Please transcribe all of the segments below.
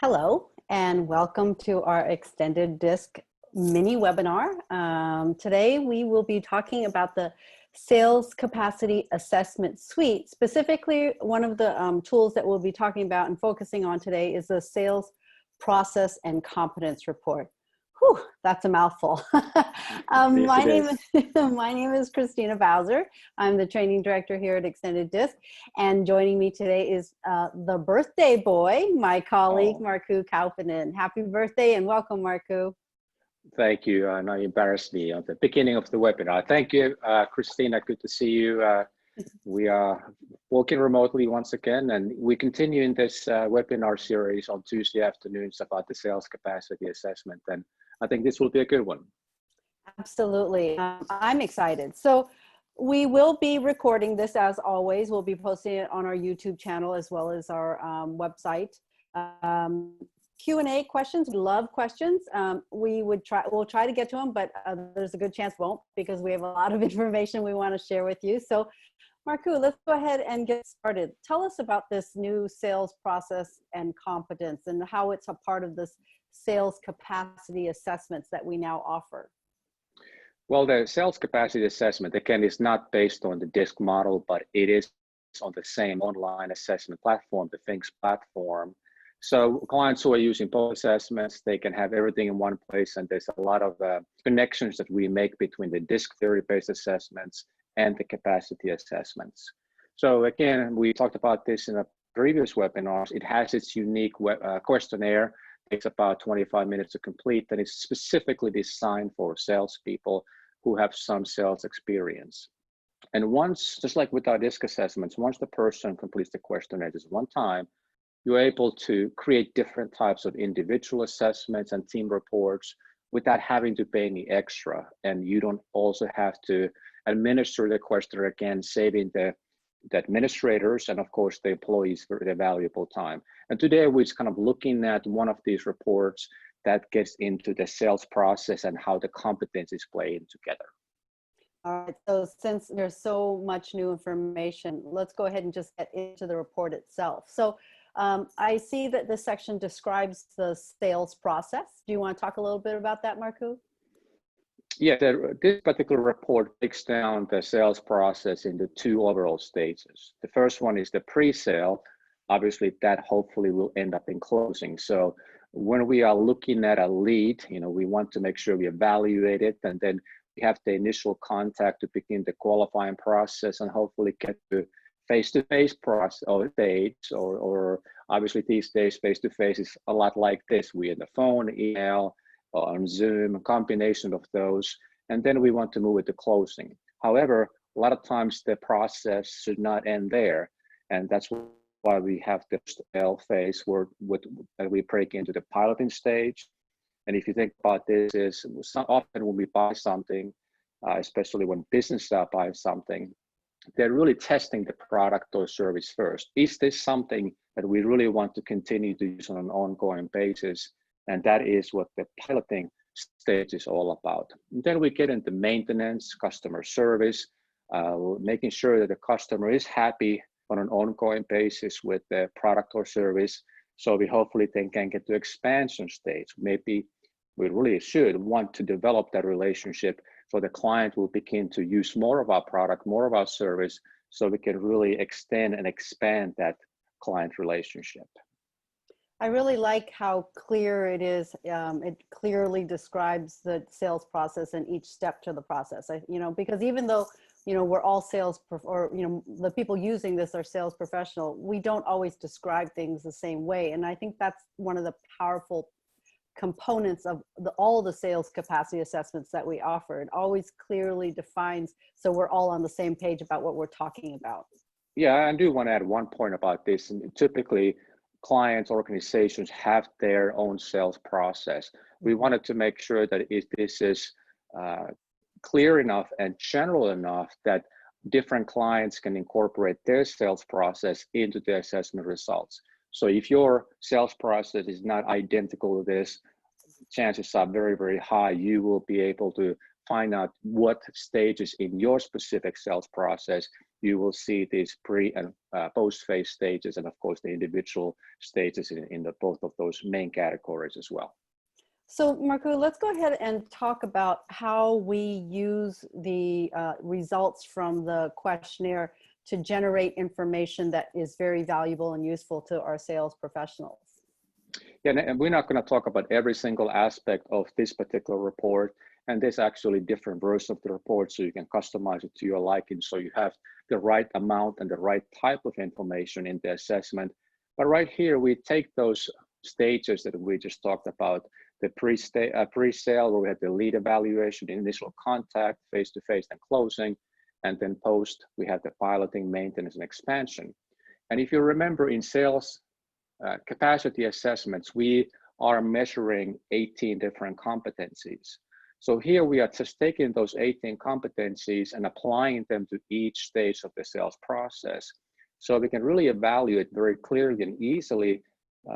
Hello, and welcome to our extended disc mini webinar. Today, we will be talking about the Sales Capacity Assessment Suite. Specifically, one of the tools that we'll be talking about and focusing on today is the Sales Process and Competence Report. Whew, that's a mouthful. My name is Christina Bowser. I'm the training director here at Extended Disc, and joining me today is the birthday boy, my colleague, Markku Kaupinen. Happy birthday and welcome, Markku. Thank you. Now you embarrassed me at the beginning of the webinar. Thank you, Christina. Good to see you. We are working remotely once again, and we continue in this webinar series on Tuesday afternoons about the sales capacity assessment. And I think this will be a good one. Absolutely. I'm excited. So we will be recording this as always. We'll be posting it on our YouTube channel as well as our website. Q&A questions, we love questions. We'll try to get to them, but there's a good chance we won't because we have a lot of information we want to share with you. So Markku, let's go ahead and get started. Tell us about this new sales process and competence and how it's a part of this sales capacity assessments that we now offer. Well, the sales capacity assessment, again, is not based on the DISC model, but it is on the same online assessment platform, the Things platform. So clients who are using both assessments, they can have everything in one place, and there's a lot of connections that we make between the DISC theory-based assessments and the capacity assessments. So again, we talked about this in a previous webinars. It has its unique questionnaire. It takes about 25 minutes to complete, and it's specifically designed for salespeople who have some sales experience. And once, just like with our DISC assessments, once the person completes the questionnaire just one time, you're able to create different types of individual assessments and team reports without having to pay any extra. And you don't also have to administer the questionnaire again, saving the administrators and of course the employees for their valuable time. And today we're just kind of looking at one of these reports that gets into the sales process and how the competencies play in together. All right, so since there's so much new information, let's go ahead and just get into the report itself. So I see that this section describes the sales process. Do you want to talk a little bit about that, Markku? Yeah, this particular report breaks down the sales process into two overall stages. The first one is the pre-sale. Obviously, that hopefully will end up in closing. So when we are looking at a lead, we want to make sure we evaluate it, and then we have the initial contact to begin the qualifying process and hopefully get to face-to-face process or dates, or obviously these days face-to-face is a lot like this. We have the phone, email, on Zoom, a combination of those, and then we want to move it to closing. However, a lot of times the process should not end there, and that's why we have the L phase where we break into the piloting stage. And if you think about this, is often when we buy something, especially when businesses are buying something, they're really testing the product or service first. Is this something that we really want to continue to use on an ongoing basis? And that is what the piloting stage is all about. And then we get into maintenance, customer service, making sure that the customer is happy on an ongoing basis with the product or service. So we hopefully then can get to expansion stage. Maybe we really should want to develop that relationship so the client will begin to use more of our product, more of our service, so we can really extend and expand that client relationship. I really like how clear it is. It clearly describes the sales process and each step to the process. Because even though, we're all sales, or, the people using this are sales professional, we don't always describe things the same way. And I think that's one of the powerful components of all the sales capacity assessments that we offer. It always clearly defines, so we're all on the same page about what we're talking about. Yeah, I do want to add one point about this. And typically, clients, organizations have their own sales process. We wanted to make sure that this is clear enough and general enough that different clients can incorporate their sales process into the assessment results. So if your sales process is not identical to this, chances are very, very high you will be able to find out what stages in your specific sales process you will see these pre and post phase stages, and of course the individual stages in both of those main categories as well. So Markku, let's go ahead and talk about how we use the results from the questionnaire to generate information that is very valuable and useful to our sales professionals. Yeah, and we're not going to talk about every single aspect of this particular report, and there's actually different versions of the report, so you can customize it to your liking, so you have the right amount and the right type of information in the assessment. But right here, we take those stages that we just talked about, the pre-sale, where we had the lead evaluation, initial contact, face-to-face and closing, and then post, we have the piloting, maintenance, and expansion. And if you remember in sales capacity assessments, we are measuring 18 different competencies. So here we are just taking those 18 competencies and applying them to each stage of the sales process. So we can really evaluate very clearly and easily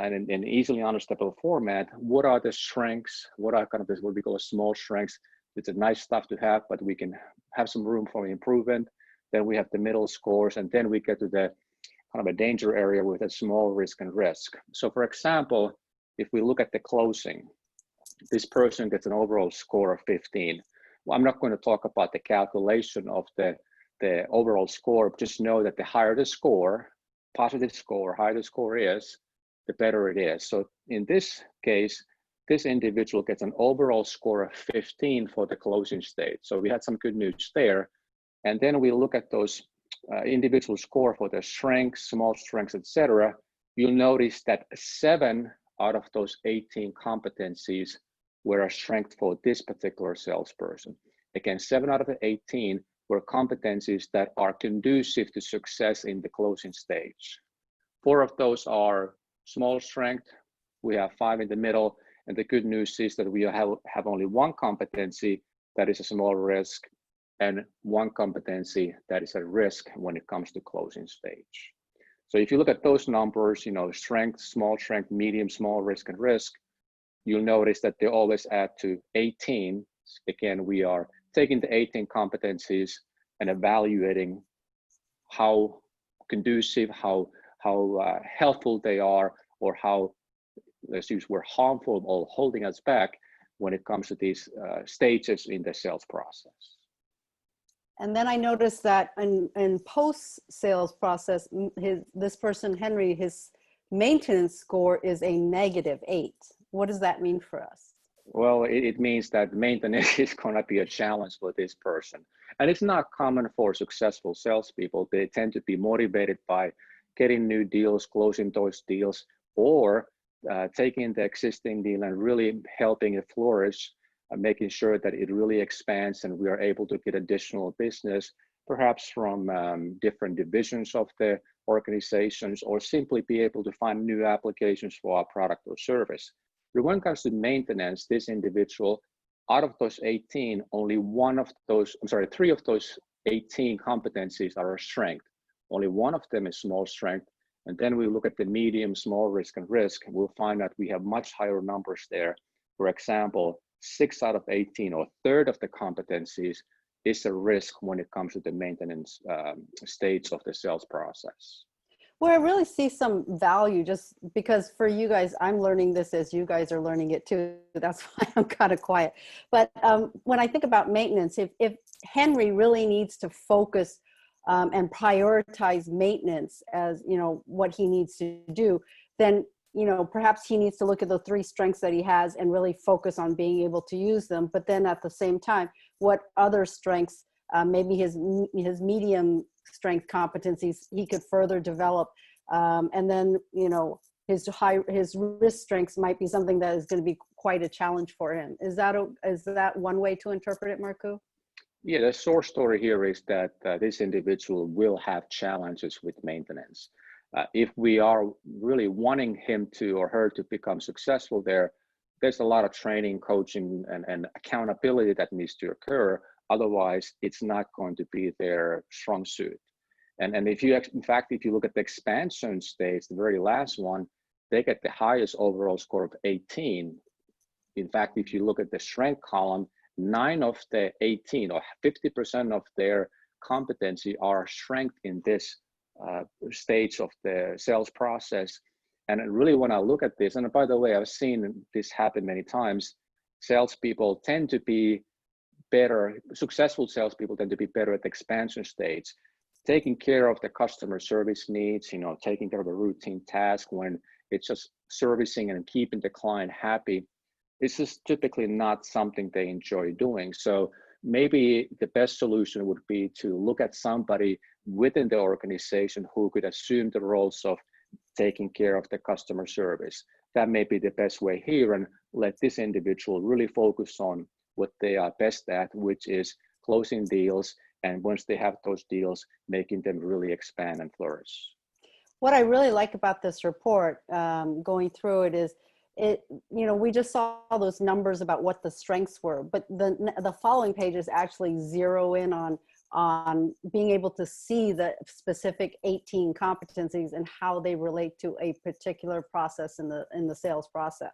in an easily understandable format, what are the strengths, what are kind of this, what we call small strengths. It's a nice stuff to have, but we can have some room for improvement. Then we have the middle scores, and then we get to the kind of a danger area with a small risk and risk. So for example, if we look at the closing, this person gets an overall score of 15. Well, I'm not going to talk about the calculation of the overall score, just know that the higher the score, positive score, higher the score is, the better it is. So in this case, this individual gets an overall score of 15 for the closing stage. So we had some good news there. And then we look at those individual score for their strengths, small strengths, etc. You'll notice that 7 out of those 18 competencies were a strength for this particular salesperson. Again, 7 out of the 18 were competencies that are conducive to success in the closing stage. 4 of those are small strength. We have 5 in the middle. And the good news is that we have only 1 competency that is a small risk, and 1 competency that is a risk when it comes to closing stage. So if you look at those numbers, you know, strength, small strength, medium, small risk, and risk, you'll notice that they always add to 18. Again, we are taking the 18 competencies and evaluating how conducive, how helpful they are, or how, let's use word, harmful or holding us back when it comes to these stages in the sales process. And then I noticed that in post-sales process, this person, Henry, his maintenance score is a -8. What does that mean for us? Well, it means that maintenance is going to be a challenge for this person. And it's not common for successful salespeople. They tend to be motivated by getting new deals, closing those deals, or taking the existing deal and really helping it flourish, making sure that it really expands and we are able to get additional business, perhaps from different divisions of the organizations, or simply be able to find new applications for our product or service. But when it comes to maintenance, this individual, out of those 18, only 3 of those 18 competencies are a strength. Only 1 of them is small strength. And then we look at the medium, small risk, and risk, and we'll find that we have much higher numbers there. For example, 6 out of 18, or a third of the competencies, is a risk when it comes to the maintenance stage of the sales process. Well, I really see some value, just because for you guys, I'm learning this as you guys are learning it too. That's why I'm kind of quiet. But when I think about maintenance, if Henry really needs to focus and prioritize maintenance as, you know, what he needs to do, then, you know, perhaps he needs to look at the 3 strengths that he has and really focus on being able to use them. But then at the same time, what other strengths, maybe his medium strength competencies he could further develop, and then, you know, his risk strengths might be something that is going to be quite a challenge for him. Is that one way to interpret it, Markku? Yeah, the source story here is that this individual will have challenges with maintenance. If we are really wanting him to or her to become successful there's a lot of training, coaching, and accountability that needs to occur. Otherwise, it's not going to be their strong suit. And if you, in fact, if you look at the expansion stage, the very last one, they get the highest overall score of 18. In fact, if you look at the strength column, 9 of the 18, or 50% of their competency, our strength in this stage of the sales process. And I really want to look at this. And by the way, I've seen this happen many times. Salespeople tend to be better, successful salespeople tend to be better at the expansion stage, taking care of the customer service needs, taking care of a routine task when it's just servicing and keeping the client happy. This is typically not something they enjoy doing. So maybe the best solution would be to look at somebody within the organization who could assume the roles of taking care of the customer service. That may be the best way here, and let this individual really focus on what they are best at, which is closing deals. And once they have those deals, making them really expand and flourish. What I really like about this report, going through it, is we just saw those numbers about what the strengths were, but the following pages actually zero in on being able to see the specific 18 competencies and how they relate to a particular process in the sales process.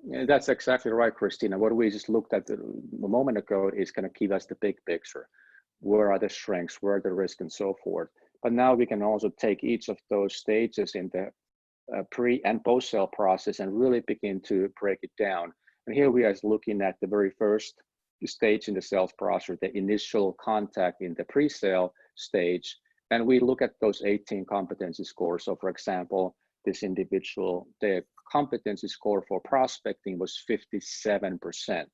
Yeah, that's exactly right, Christina. What we just looked at a moment ago is going to give us the big picture. Where are the strengths, where are the risks, and so forth. But now we can also take each of those stages in the pre and post sale process and really begin to break it down. And here we are looking at the very first stage in the sales process, the initial contact in the pre-sale stage. And we look at those 18 competency scores. So for example, this individual, the competency score for prospecting was 57%.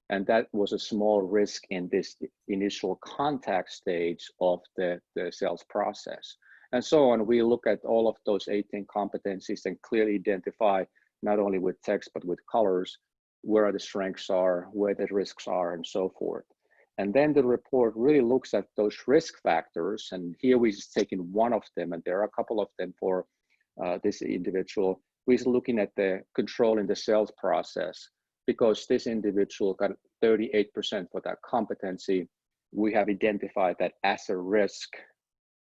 And that was a small risk in this initial contact stage of the sales process. And so on, we look at all of those 18 competencies and clearly identify, not only with text, but with colors, where the strengths are, where the risks are, and so forth. And then the report really looks at those risk factors. And here we're just taking one of them, and there are a couple of them for this individual. We're looking at the control in the sales process, because this individual got 38% for that competency. We have identified that as a risk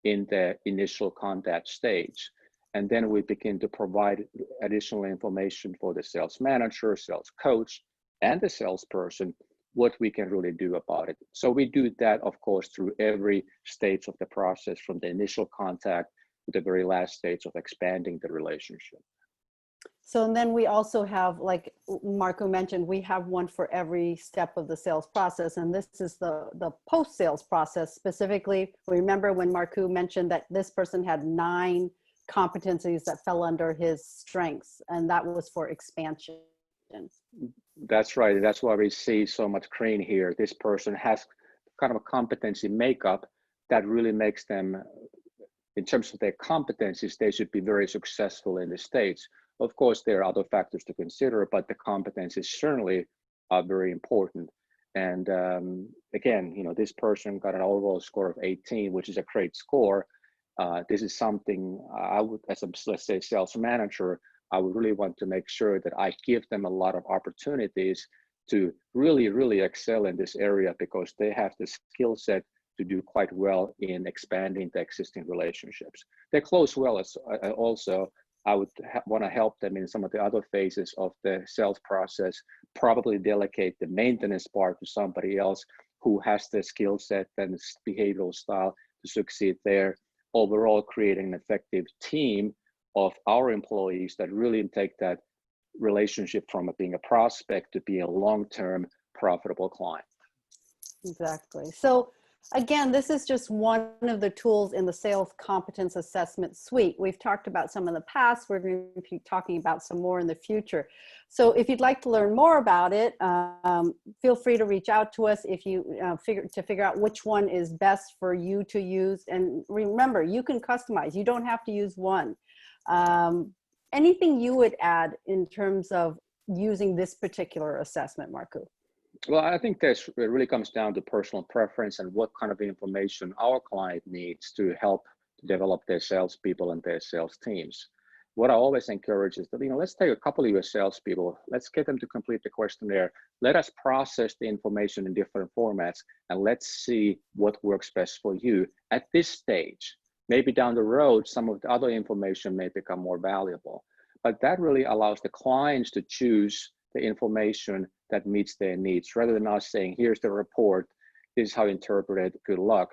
in the initial contact stage. And then we begin to provide additional information for the sales manager, sales coach, and the salesperson, what we can really do about it. So we do that, of course, through every stage of the process, from the initial contact to the very last stage of expanding the relationship. So, and then we also have, like Marco mentioned, we have one for every step of the sales process. And this is the post-sales process specifically. Remember when Marco mentioned that this person had 9 competencies that fell under his strengths, and that was for expansion. That's right. That's why we see so much green here. This person has kind of a competency makeup that really makes them, in terms of their competencies, they should be very successful in the States. Of course, there are other factors to consider, but the competencies certainly are very important. And again, this person got an overall score of 18, which is a great score. This is something I would, as a, let's say, sales manager, I would really want to make sure that I give them a lot of opportunities to really, really excel in this area, because they have the skill set to do quite well in expanding the existing relationships. They close well as also. I would want to help them in some of the other phases of the sales process, probably delegate the maintenance part to somebody else who has the skill set and behavioral style to succeed there. Overall, creating an effective team of our employees that really take that relationship from being a prospect to being a long-term profitable client. Exactly. So again, this is just one of the tools in the Sales Competence Assessment Suite. We've talked about some in the past. We're going to be talking about some more in the future. So if you'd like to learn more about it, feel free to reach out to us if you figure out which one is best for you to use. And remember, you can customize. You don't have to use one. Anything you would add in terms of using this particular assessment, Marco? Well, I think this really comes down to personal preference and what kind of information our client needs to help to develop their salespeople and their sales teams. What I always encourage is that, let's take a couple of your salespeople, let's get them to complete the questionnaire. Let us process the information in different formats, and let's see what works best for you at this stage. Maybe down the road, some of the other information may become more valuable, but that really allows the clients to choose the information that meets their needs, rather than us saying, here's the report, this is how you interpret it, good luck.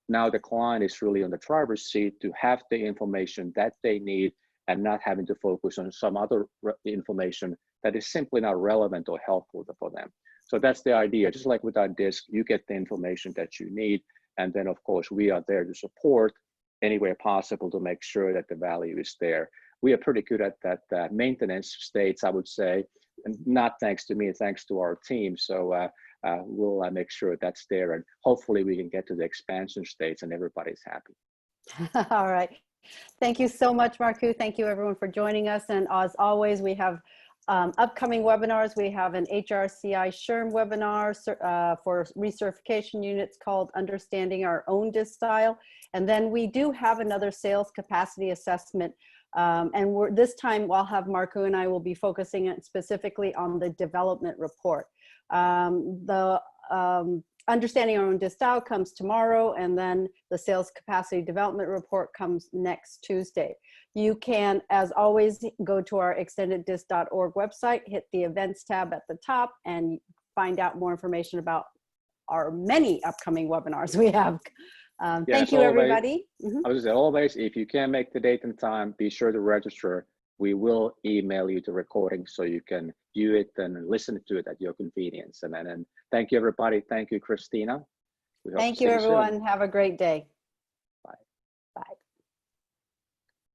Now the client is really on the driver's seat to have the information that they need and not having to focus on some other information that is simply not relevant or helpful for them. So that's the idea. Just like with our disc, you get the information that you need. And then of course, we are there to support any way possible to make sure that the value is there. We are pretty good at that maintenance states, I would say, and not thanks to me, thanks to our team. So we'll make sure that's there, and hopefully we can get to the expansion states and everybody's happy. All right. Thank you so much, Markku. Thank you everyone for joining us. And as always, we have upcoming webinars. We have an HRCI SHRM webinar for recertification units called Understanding Our Own DISC Style. And then we do have another sales capacity assessment. And this time I'll have Markku and I will be focusing specifically on the development report. Understanding Our Own DISC Style comes tomorrow, and then the Sales Capacity Development Report comes next Tuesday. You can, as always, go to our extendeddisc.org website, hit the events tab at the top, and find out more information about our many upcoming webinars we have. Thank you, everybody. I was saying, always, if you can't make the date and time, be sure to register. We will email you the recording so you can view it and listen to it at your convenience. And thank you, everybody. Thank you, Christina. Thank you, everyone. Have a great day.